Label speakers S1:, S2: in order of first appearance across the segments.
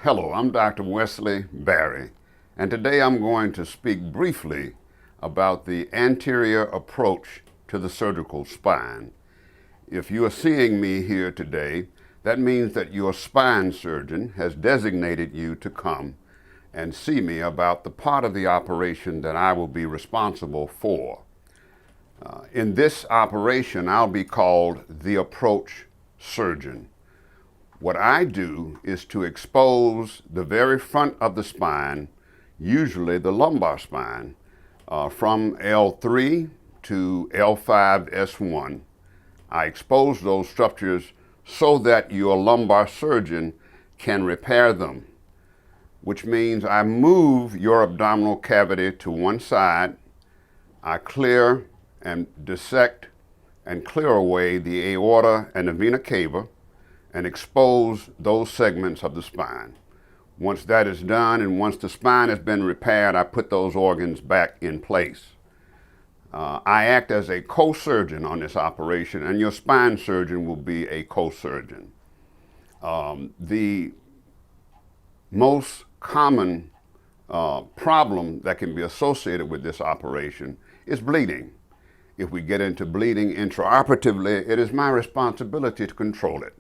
S1: Hello, I'm Dr. Wesley Barry, and today I'm going to speak briefly about the anterior approach to the surgical spine. If you are seeing me here today, that means that your spine surgeon has designated you to come and see me about the part of the operation that I will be responsible for. In this operation, I'll be called the approach surgeon. What I do is to expose the very front of the spine, usually the lumbar spine, from L3 to L5S1. I expose those structures so that your lumbar surgeon can repair them, which means I move your abdominal cavity to one side. I clear and dissect and clear away the aorta and the vena cava and expose those segments of the spine. Once that is done and once the spine has been repaired, I put those organs back in place. I act as a co-surgeon on this operation, and your spine surgeon will be a co-surgeon. The most common problem that can be associated with this operation is bleeding. If we get into bleeding intraoperatively, it is my responsibility to control it.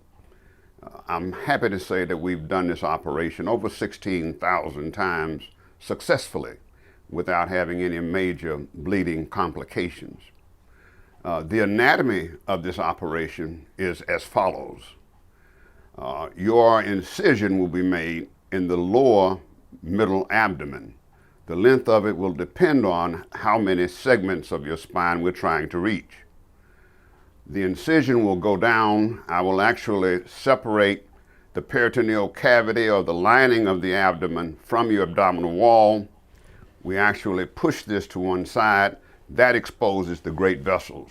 S1: I'm happy to say that we've done this operation over 16,000 times successfully without having any major bleeding complications. The anatomy of this operation is as follows. Your incision will be made in the lower middle abdomen. The length of it will depend on how many segments of your spine we're trying to reach. The incision will go down. I will actually separate the peritoneal cavity or the lining of the abdomen from your abdominal wall. We actually push this to one side. That exposes the great vessels.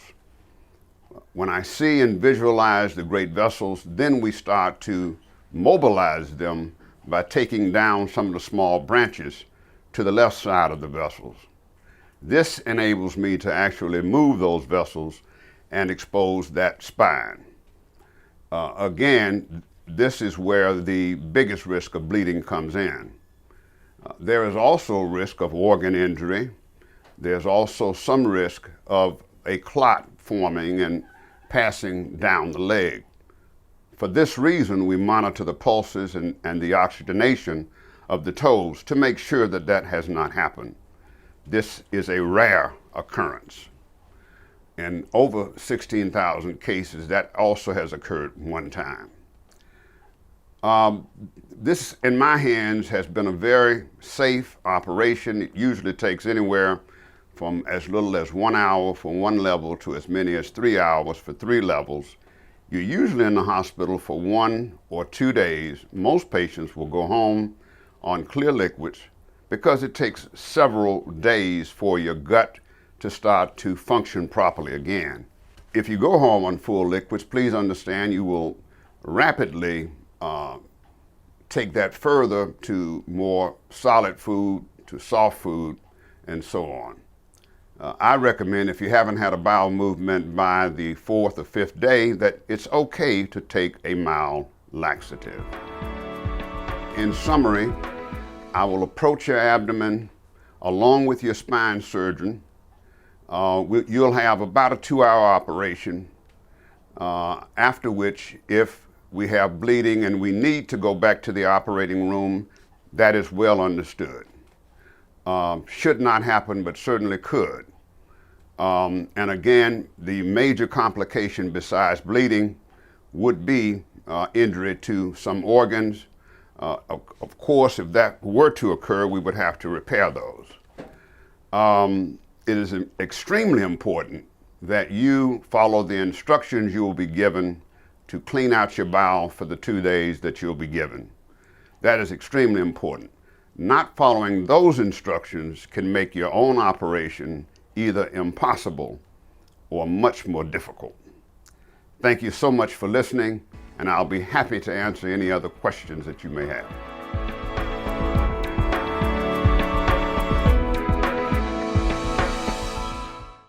S1: When I see and visualize the great vessels, then we start to mobilize them by taking down some of the small branches to the left side of the vessels. This enables me to actually move those vessels and expose that spine. Again, this is where the biggest risk of bleeding comes in. There is also risk of organ injury. There's also some risk of a clot forming and passing down the leg. For this reason, we monitor the pulses and the oxygenation of the toes to make sure that that has not happened. This is a rare occurrence. In over 16,000 cases, that also has occurred one time. This, in my hands, has been a very safe operation. It usually takes anywhere from as little as 1 hour for one level to as many as 3 hours for 3 levels. You're usually in the hospital for 1 or 2 days. Most patients will go home on clear liquids because it takes several days for your gut to start to function properly again. If you go home on full liquids, please understand you will rapidly take that further to more solid food, to soft food, and so on. I recommend if you haven't had a bowel movement by the 4th or 5th day that it's okay to take a mild laxative. In summary, I will approach your abdomen along with your spine surgeon. You'll have about a 2-hour operation, after which, if we have bleeding and we need to go back to the operating room, that is well understood. Should not happen, but certainly could. And again, the major complication besides bleeding would be injury to some organs. Of course, if that were to occur, we would have to repair those. It is extremely important that you follow the instructions you will be given to clean out your bowel for the 2 days that you'll be given. That is extremely important. Not following those instructions can make your own operation either impossible or much more difficult. Thank you so much for listening, and I'll be happy to answer any other questions that you may have.